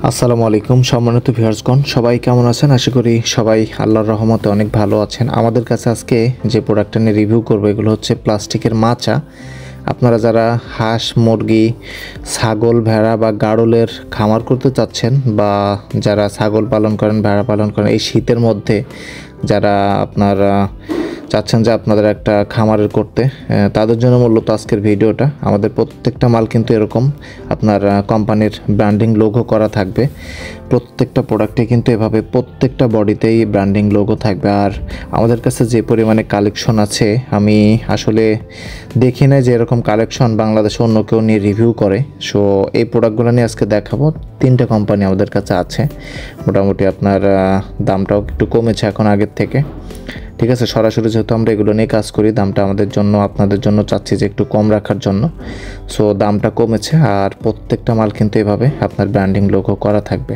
আসসালামু আলাইকুম সম্মানিত ভিউয়ার্সগণ, সবাই কেমন আছেন? আশা করি সবাই আল্লাহর রহমতে অনেক ভালো আছেন। আমাদের কাছে আজকে যে প্রোডাক্টটা নিয়ে রিভিউ করবো এগুলো হচ্ছে প্লাস্টিকের মাচা। আপনারা যারা হাঁস, মুরগি, ছাগল, ভেড়া বা গাড়লের খামার করতে চাচ্ছেন বা যারা ছাগল পালন করেন, ভেড়া পালন করেন, এই শীতের মধ্যে যারা আপনারা চাচ্ছেন যে আপনাদের একটা খামারের করতে, তাদের জন্য মূলত আজকের ভিডিওটা। আমাদের প্রত্যেকটা মাল কিন্তু এরকম আপনার কোম্পানির ব্র্যান্ডিং লোগো করা থাকবে। প্রত্যেকটা প্রোডাক্টে কিন্তু এভাবে প্রত্যেকটা বডিতেই ব্র্যান্ডিং লোগো থাকবে। আর আমাদের কাছে যে পরিমাণে কালেকশন আছে, আমি আসলে দেখি না যে এরকম কালেকশন বাংলাদেশে অন্য কেউ নিয়ে রিভিউ করে। সো এই প্রোডাক্টগুলো নিয়ে আজকে দেখাবো। 3টে কোম্পানি আমাদের কাছে আছে। মোটামুটি আপনার দামটাও একটু কমেছে এখন আগের থেকে। ঠিক আছে, সরাসরি যেহেতু আমরা এগুলো নিয়ে কাজ করি, দামটা আমাদের জন্য আপনাদের জন্য চাচ্ছি যে একটু কম রাখার জন্য। সো দামটা কমেছে। আর প্রত্যেকটা মাল কিন্তু এভাবে আপনার ব্র্যান্ডিং লোগো করা থাকবে।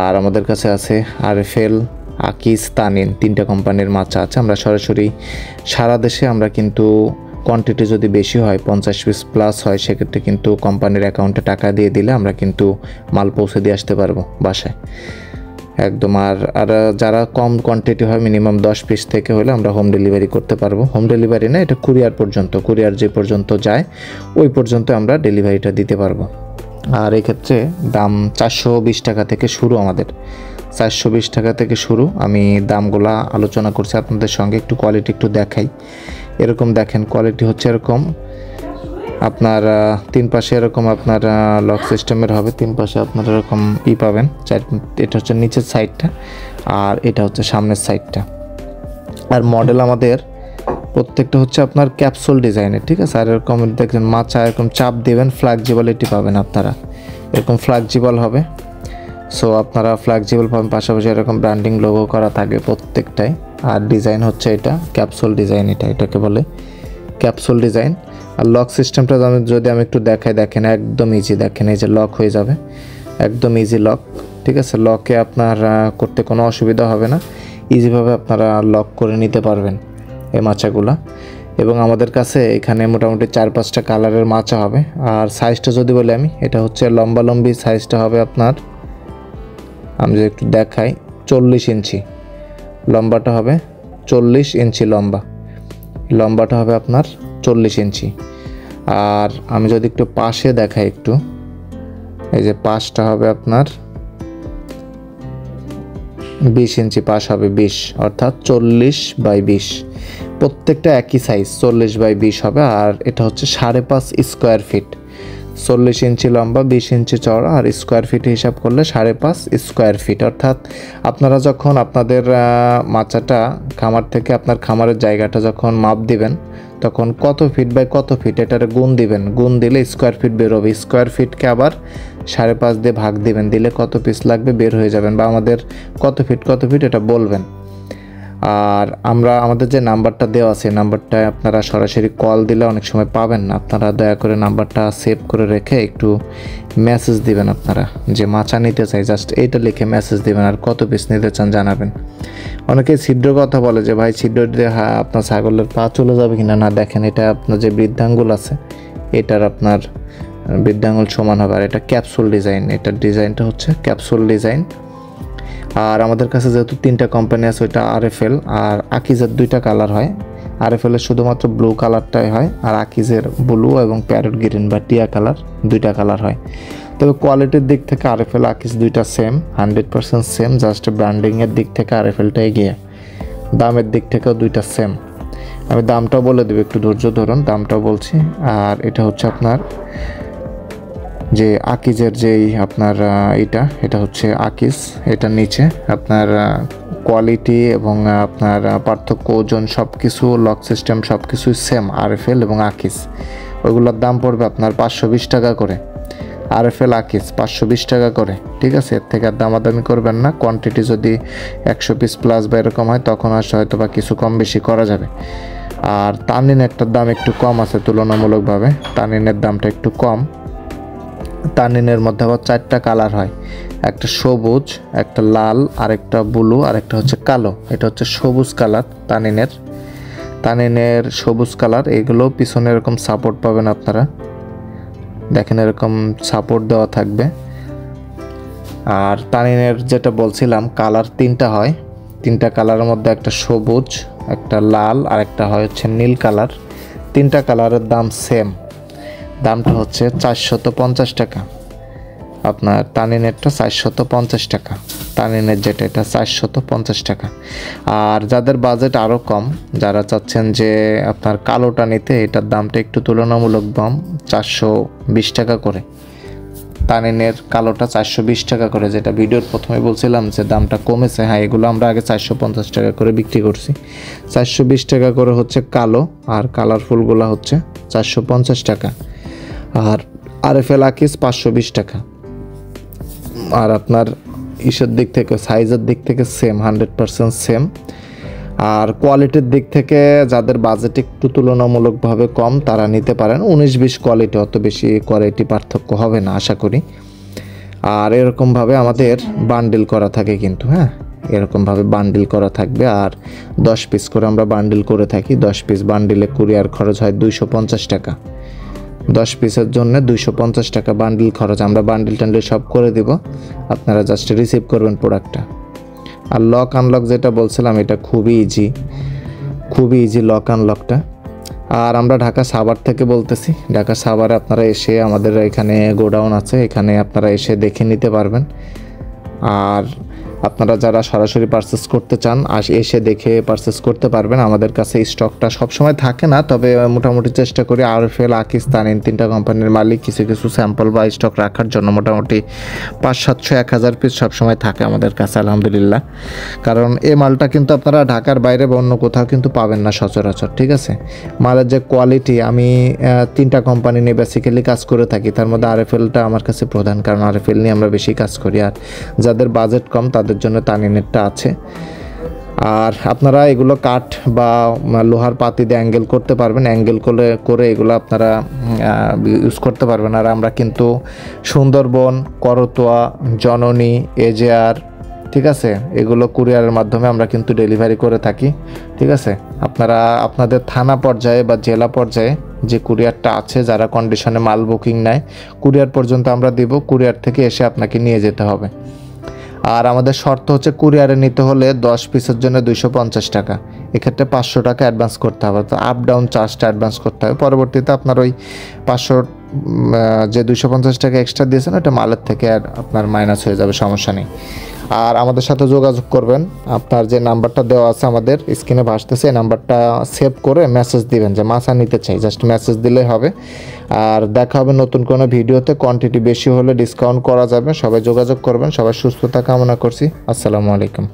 আর আমাদের কাছে আছে আরএফএল, আকিজ, তানিন, 3টে কোম্পানির মাচা আছে। আমরা সরাসরি সারা দেশে আমরা কিন্তু কোয়ান্টিটি যদি বেশি হয়, 50 পিস প্লাস হয়, সেক্ষেত্রে কিন্তু কোম্পানির অ্যাকাউন্টে টাকা দিয়ে দিলে আমরা কিন্তু মাল পৌঁছে দিয়ে আসতে পারবো বাসায় একদম। আর যারা কম কোয়ান্টিটি হয়, মিনিমাম 10 পিস থেকে হলে আমরা হোম ডেলিভারি করতে পারবো। হোম ডেলিভারি না, এটা কুরিয়ার পর্যন্ত, কুরিয়ার যে পর্যন্ত যায় ওই পর্যন্ত আমরা ডেলিভারিটা দিতে পারবো। আর এক্ষেত্রে দাম 420 টাকা থেকে শুরু, আমাদের 420 টাকা থেকে শুরু। আমি দামগুলা আলোচনা করছি আপনাদের সঙ্গে, একটু কোয়ালিটি একটু দেখাই। এরকম দেখেন, কোয়ালিটি হচ্ছে এরকম আপনার 3 পাশে এরকম আপনার লক সিস্টেমের হবে। 3 পাশে আপনার এরকম পাবেন। এটা হচ্ছে নিচের সাইডটা আর এটা হচ্ছে সামনের সাইডটা। আর মডেল আমাদের প্রত্যেকটা হচ্ছে আপনার ক্যাপসুল ডিজাইনের, ঠিক আছে। আর এরকম দেখেন মাচা এরকম চাপ দেবেন, ফ্লেক্সিবিলিটি পাবেন আপনারা, এরকম ফ্লেক্সিবল হবে। সো আপনারা ফ্লেক্সিবল পাবেন, পাশাপাশি এরকম ব্র্যান্ডিং লোগো করা থাকবে প্রত্যেকটাই। আর ডিজাইন হচ্ছে এটা ক্যাপসুল ডিজাইন, এটাকে বলে ক্যাপসুল ডিজাইন। আর লক সিস্টেমটা যদি আমি একটু দেখাই, দেখেন একদম ইজি। দেখেন এই যে লক হয়ে যাবে, একদম ইজি লক, ঠিক আছে। লকে আপনার করতে কোনো অসুবিধা হবে না, ইজিভাবে আপনারা লক করে নিতে পারবেন এই মাচাগুলা। এবং আমাদের কাছে এখানে মোটামুটি 4-5টা কালারের মাচা হবে। আর সাইজটা যদি বলি আমি, এটা হচ্ছে লম্বি সাইজটা হবে আপনার, আমি যদি একটু দেখাই, 40 ইঞ্চি লম্বাটা হবে, 40 ইঞ্চি লম্বাটা হবে আপনার 40 ইঞ্চি। আর আমি যদি একটু পাশে দেখাই, একটু এই যে পাশটা হবে আপনার 20 ইঞ্চি, পাশ হবে 20, অর্থাৎ 40/20। প্রত্যেকটা একই সাইজ, 40/20 হবে। আর এটা হচ্ছে 5.5 স্কোয়ার ফিট, 40 ইঞ্চি লম্বা, 20 ইঞ্চি চওড়া, আর স্কোয়ার ফিট হিসাব করলে 5.5 স্কোয়ার ফিট। অর্থাৎ আপনারা যখন আপনাদের মাচাটা খামার থেকে আপনার খামারের জায়গাটা যখন মাপ দিবেন, তখন কত ফিট বাই কত ফিট এটার গুণ দিবেন। গুণ দিলে স্কোয়ার ফিট বের হবে। স্কোয়ার ফিটকে আবার 5.5 দিয়ে ভাগ দিবেন, দিলে কত পিস লাগবে বের হয়ে যাবেন। বা আমাদের কত ফিট এটা বলবেন। আর আমাদের যে নাম্বারটা দেওয়া আছে, নাম্বারটায় আপনারা সরাসরি কল দিলে অনেক সময় পাবেন না। আপনারা দয়া করে নাম্বারটা সেভ করে রেখে একটু মেসেজ দিবেন, আপনারা যে মাচা নিতে চাই, জাস্ট এইটা লিখে মেসেজ দিবেন। আর কত পিস নিতে চান জানাবেন। অনেকে ছিদ্র কথা বলে যে ভাই ছিদ্র দিয়ে আপনার ছাগলের পা চলে যাবে কিনা। না, দেখেন এটা আপনার যে বৃদ্ধাঙ্গুল আছে, এটার আপনার বৃদ্ধাঙ্গুল সমান হবে। আর এটা ক্যাপসুল ডিজাইন, এটার ডিজাইনটা হচ্ছে ক্যাপসুল ডিজাইন। আর আমাদের কাছে যেহেতু 3টা কোম্পানি আছে, ওইটা আরএফএল আর আকিজের 2টা কালার হয়। আরএফএলের শুধুমাত্র ব্লু কালারটাই হয়, আর আকিজের ব্লু এবং প্যারট গ্রিন বা টিয়া কালার 2টা কালার হয়। তবে কোয়ালিটির দিক থেকে আরএফএল আকিজ 2টা সেম, 100% সেম। জাস্ট ব্র্যান্ডিংয়ের দিক থেকে আরএফএলটা এগিয়ে, দামের দিক থেকেও 2টা সেম। আমি দামটাও বলে দেবো, একটু ধৈর্য ধরুন, দামটাও বলছি। আর এটা হচ্ছে আপনার যে আকিজের যেই আপনার এটা হচ্ছে আকিজ, এটার নিচে আপনার কোয়ালিটি এবং আপনার পার্থক্য, ওজন, সব কিছু, লক সিস্টেম সব কিছুই সেম আরএফএল এবং আকিজ। ওইগুলোর দাম পড়বে আপনার 520 টাকা করে। আরএফএল আকিজ 520 টাকা করে, ঠিক আছে। এর থেকে আর দামাদামি করবেন না। কোয়ান্টিটি যদি 100 পিস প্লাস বা এরকম হয়, তখন হয়তো বা কিছু কম বেশি করা যাবে। আর তানিনেরটার দাম একটু কম আছে তুলনামূলকভাবে, তানিনের দামটা একটু কম। তানিনের মধ্যে আবার 4টা কালার হয়, একটা সবুজ, একটা লাল, আরেকটা ব্লু, আরেকটা হচ্ছে কালো। এটা হচ্ছে সবুজ কালার তানিনের সবুজ কালার। এগুলো পিছনে এরকম সাপোর্ট পাবেন আপনারা, দেখেন এরকম সাপোর্ট দেওয়া থাকবে। আর তানিনের যেটা বলছিলাম কালার 3টা হয়, 3টা কালারের মধ্যে একটা সবুজ, একটা লাল আর একটা হয় হচ্ছে নীল কালার। 3টা কালারের দাম সেম, দামটা হচ্ছে 450 টাকা। আপনার তানিনেরটা 450 টাকা, তানিনের যেটা এটা 450 টাকা। আর যাদের বাজেট আরও কম, যারা চাচ্ছেন যে আপনার কালোটা নিতে, এটার দামটা একটু তুলনামূলক দাম 420 টাকা করে। তানিনের কালোটা 420 টাকা করে, যেটা ভিডিওর প্রথমে বলছিলাম যে দামটা কমেছে। হ্যাঁ, এগুলো আমরা আগে 450 টাকা করে বিক্রি করছি। 420 টাকা করে হচ্ছে কালো, আর কালারফুলগুলো হচ্ছে 450 টাকা। আর আরএফএল আকিস 520 টাকা। আর আপনার ইসের দিক থেকে, সাইজের দিক থেকে সেম, 100% সেম। আর কোয়ালিটির দিক থেকে যাদের বাজেট একটু তুলনামূলকভাবে কম তারা নিতে পারেন। 19-20 কোয়ালিটি, অত বেশি কোয়ালিটি পার্থক্য হবে না আশা করি। আর এরকমভাবে আমাদের বান্ডিল করা থাকে কিন্তু, হ্যাঁ, এরকমভাবে বান্ডিল করা থাকবে। আর 10 পিস করে আমরা বান্ডিল করে থাকি। 10 পিস বান্ডিলে কুরিয়ার খরচ হয় 250 টাকা। 10 পিসের জন্য 250 টাকা বান্ডিল খরচ। আমরা বান্ডিল টান্ডিল সব করে দিব, আপনারা জাস্ট রিসিভ করবেন প্রোডাক্টটা। আর লক আনলক যেটা বলছিলাম, এটা খুবই ইজি লক আনলকটা। আর আমরা ঢাকা সাভার থেকে বলতেছি। ঢাকা সাভারে আপনারা এসে, আমাদের এখানে গোডাউন আছে, এখানে আপনারা এসে দেখে নিতে পারবেন। আর আপনারা যারা সরাসরি পারচেস করতে চান, এসে দেখে পারচেস করতে পারবেন। আমাদের কাছে স্টকটা সবসময় থাকে না, তবে মোটামুটি চেষ্টা করি আরএফএল, আকিস, তানিন 3টা কোম্পানির মালিক কিছু কিছু স্যাম্পল বা স্টক রাখার জন্য। মোটামুটি 500-700-1000 পিস সবসময় থাকে আমাদের কাছে আলহামদুলিল্লাহ। কারণ এই মালটা কিন্তু আপনারা ঢাকার বাইরে বা অন্য কোথাও কিন্তু পাবেন না সচরাচর, ঠিক আছে। মালের যে কোয়ালিটি, আমি 3টা কোম্পানি নিয়ে বেসিক্যালি কাজ করে থাকি, তার মধ্যে আরএফএলটা আমার কাছে প্রধান, কারণ আরএফএল নিয়ে আমরা বেশি কাজ করি। আর যাদের বাজেট কম তাদের জন্য তানিনেরটা আছে। আর আপনারা এগুলো কাঠ বা লোহার পাতি দিয়ে অ্যাঙ্গেল করতে পারবেন, অ্যাঙ্গেল করে এগুলো আপনারা ইউজ করতে পারবেন। আর আমরা কিন্তু সুন্দরবন, করতোয়া, জননী, এজেআর, ঠিক আছে, এগুলো কুরিয়ারের মাধ্যমে আমরা কিন্তু ডেলিভারি করে থাকি, ঠিক আছে। আপনারা আপনাদের থানা পর্যায়ে বা জেলা পর্যায়ে যে কুরিয়ারটা আছে, যারা কন্ডিশনে মাল বুকিং নেয়, কুরিয়ার পর্যন্ত আমরা দিব, কুরিয়ার থেকে এসে আপনাকে নিয়ে যেতে হবে। আর আমাদের শর্ত হচ্ছে কুরিয়ারে নিতে হলে 10 পিসের জন্য 250 টাকা। এক্ষেত্রে 500 টাকা অ্যাডভান্স করতে হবে, তো আপ ডাউন চার্জটা অ্যাডভান্স করতে হবে। পরবর্তীতে আপনার ওই 500 যে 250 টাকা এক্সট্রা দিয়েছেন, ওটা মালের থেকে আপনার মাইনাস হয়ে যাবে, সমস্যা নেই। আর আমাদের সাথে যোগাযোগ করবেন। আপনার যে নাম্বারটা দেওয়া আছে আমাদের স্ক্রিনে ভাসতেছে, এই নাম্বারটা সেভ করে মেসেজ দিবেন যে মাছা নিতে চাই, জাস্ট মেসেজ দিলেই হবে। আর দেখা হবে নতুন কোনো ভিডিওতে। কোয়ান্টিটি বেশি হলে ডিসকাউন্ট করা যাবে। সবাই যোগাযোগ করবেন। সবাই সুস্থতা কামনা করছি। আসসালামু আলাইকুম।